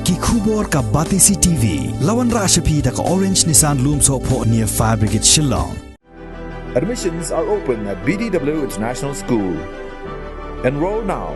Ki khubor ka Batisi TV. Lawan Rashapi da ka Orange Nissan Lumso po near Fire Brigade Shillong. Admissions are open at BDW International School. Enroll now.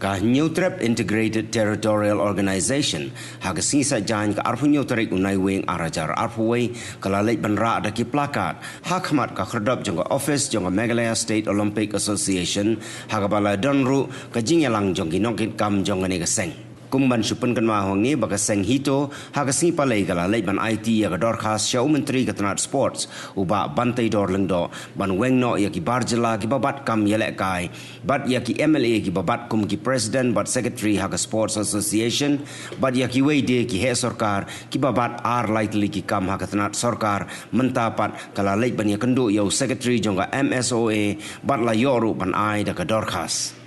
Ka New Trap Integrated Territorial Organization hagasi sa jan ka arpu New Trap unai Weng arajar arpuway kalalait banra ada ki plakat hakmat ka kherdap jong office jong Meghalaya State Olympic Association hagabala donru ka jingyalang jong ginokit kam jong ne ka seng kumban supen kan ma hongi baga seng Hito hagasi palai kalalait ban IT ya ka dorkas show menteri ka tanat sports uba bantai dor lengdo ban Weng no ya ki Jylla ki babat kam yelek kai bat ya ki MLA ki babat kum ki president bat secretary haga sports association bat ya ki wede ki he sarkar ki babat ar likely ki kam haga tanat sarkar mentapat kalalait ban ya kendu yo secretary jonga MSOA bat la yoru ban ai da ka dorkas.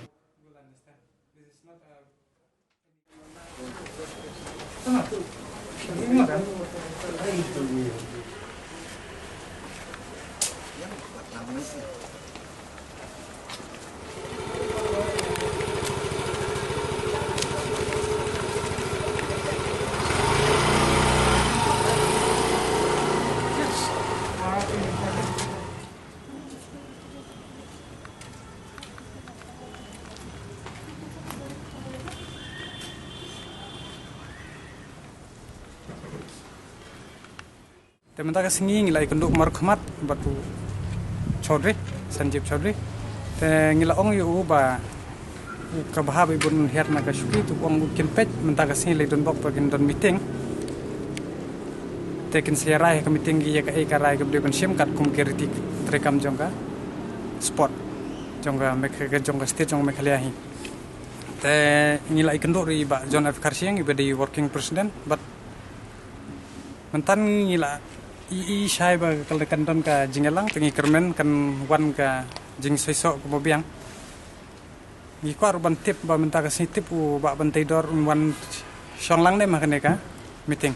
Teman tak singi ngilai kenduk markhmat batu Chaudhry Sanjeev Chaudhry te ngila ong yu ba ka bahab ibun her na ka shuki tu ong kin pet mentaka singi le don bok pagin don meeting te kin siarai ka meeting gi ka ka rai ka bde sim kat kum kritik trekam jongka sport jongka mekha jongka state jong Meghalaya hi te ngila kenduk ri ba John F Karsiang iba di working president but mentan ngila I syai ba kalau don ka jingelang tengi kermen kan wan ka jing sesok ke mobiang ni kwar ban tip ba menta ka tip u ba ban taidor wan shonglang ne makane ka meeting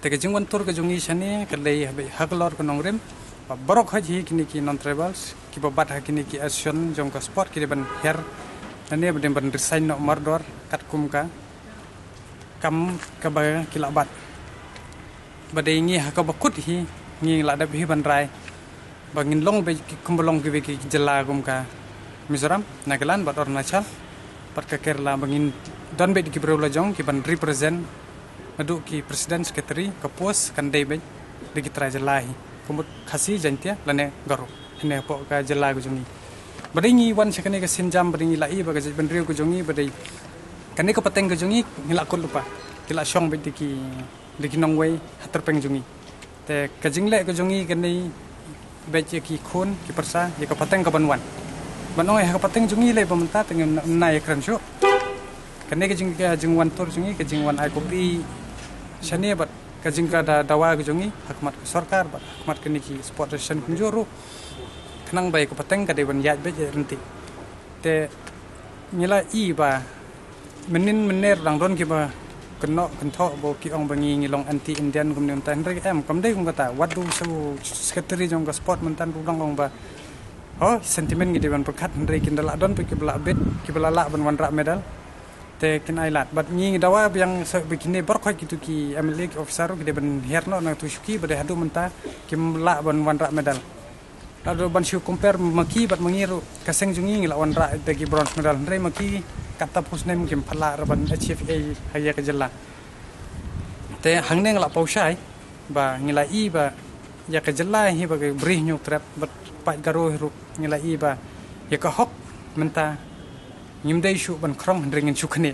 te ka jing wan tur ka jungi shani ka lei haglor ka nongrem ba borok haji kini ki non tribals ki ba bat ha kini ki action jong ka sport ki ban her ane ban resign no mardor kat kum ka kam ka ba kilabat badai ngi haka bakut hi ngi la da bi bandrai bangin long be kumbolong ki Jylla gum ka Mizoram Nagaland bat Arunachal pat ka Kerala bangin don be ki brola jong ki ban represent adu ki president secretary ka pos kan dei be de ki tra Jylla hi kumut khasi jantia lane garu hene po ka Jylla gu jongi badai ngi wan sekane ka sinjam badai ngi lai ba ka ban riu gu jongi badai kane ka pateng gu jongi ngila kul lupa kila shong be ki lagi nongway haterpeng jungi te kajingle ke jungi kani beje ki khun ki persa ye ka pateng ka banwan banoi ha ka pateng jungi le pamenta tengen nai kran shu kane ke jing wan tur jungi ke jing wan ai kopi shane bat ka jing ka dawa ke jungi hakmat sarkar bat hakmat kani ki sport station kunjuru kanang bai ka pateng ka de ban yaj beje renti te ngila I ba menin mener rang don ki ba kena kentok bo ki ong bangi ngilong anti Indian kemudian tan rek kamdai kum kata wadu so secretary jong ka sport mentan rudang ong ba oh sentimen ngi dewan perkat ndai kin dala don pe ki bela bet ki bela la ban wan ra medal te kin ailat bat ngi dawa yang begini berkhoi gitu ki MLA officer ki deban herno na tu shuki bade hadu menta kim la ban wan ra medal ado ban shu compare maki bat mengiru kaseng jungi ngila wan ra te ki bronze medal ndai maki kata pusnem kim phala raban HFA haya ke Jylla te hangne ngala pausai ba ngila I ba ya ke Jylla hi ba ke brih nyuk trap bat pat garo ru ngila I ba ya ka hok menta ngimdai shu ban krong ringin chukne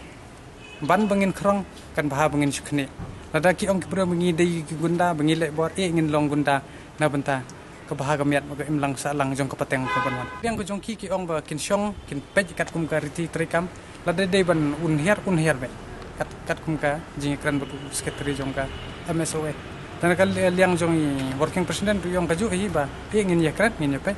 ban bangin krong kan baha bangin chukne lada ki ong kibra bangi dei ki gunda bangi le bor ngin long gunda na benta ka baha gamiat ba imlang sa lang jong ka pateng ko banwan yang ko jong ki ong ba kin syong kin pej kat kum ka riti trekam lada dei ban unher be kat kum ka jing kran batu secretary jong ka MSOA dan kal liang jong working president yong ka ju hi ba ngin ya kran ngin ya pe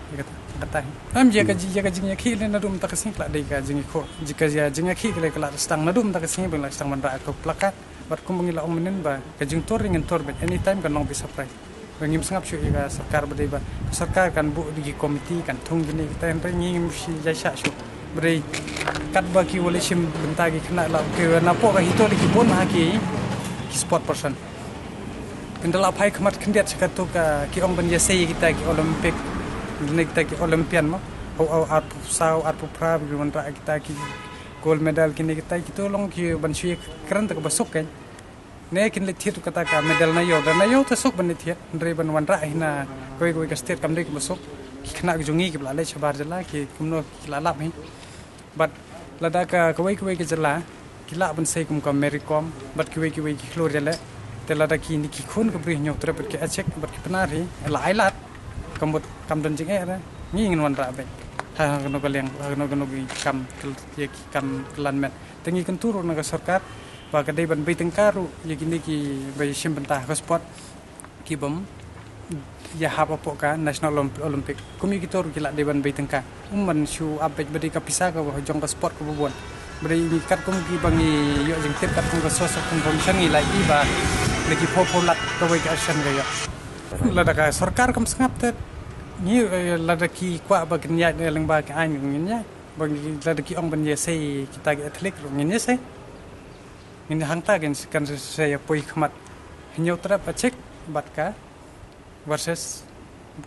kata am jaga jing ya ki le na dum ta kasing kla dei ka jing ko jika ya jing ya ki le kla stang na dum ta kasing bang la stang man ra ko plakat bat kum ngila ong menen ba ka jing tor ngin tor be anytime kan long be surprise Weng sangap syu ika sarkar beri ba sarkar kan bu di komiti kan thung gini kita yang ngim si jasa syu beri kat bagi wala sim bentagi kena la ke napo ka Hito di bon ha ki sport person kendala pai khamat khendiat sakatu ka ki ong ban yasei kita ki olympic ni kita ki olympian ma au art sau art pra bi mantra kita ki gold medal kini kita ki long ki ban syu kran tak basuk kan ne kin le thiet kata ka medal na yo ta sok ban ni thiet re ban wan ra hina koi ka state kam de ki basuk ki khna ki jungi ki bla le chabar Jylla ki kumno ki la lap hi but lada ka koi ki Jylla ki la ban sei kum ka mericom but ki klor Jylla te lada ki ni ki khun ka bri nyok tra ki achek but ki pnar hi la ai lat kambot kam don jing era ni ngin wan ra be ha no ka leng no ki kam ki kam lan met tengi kan turu na ka sarkar và cái đây vẫn bị tăng cao như cái này cái về xem vận tải sport cái bấm ya hap apa ka national olympic cũng như cái tour cái lại đây vẫn bị tăng cao mình show update beri kapisa ka Jong ka sport ka bubuan beri kat cũng cái bằng yo jeng tip kat cũng ka sosok information ni lagi ba lagi popular ka way ka action ga ya lada ka sarkar kam sangap te ni lada ki kwa ba kenya lang ba ka an ngin bang lada ki ong ban ye sei kita ki athlete ngin sei ini hangta kan saya poi khamat hinyo trap achek batka versus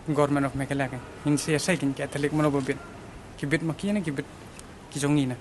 government of Meghalaya kan in saya sai kin ka thalik monobobin kibit makina kibit ki jongina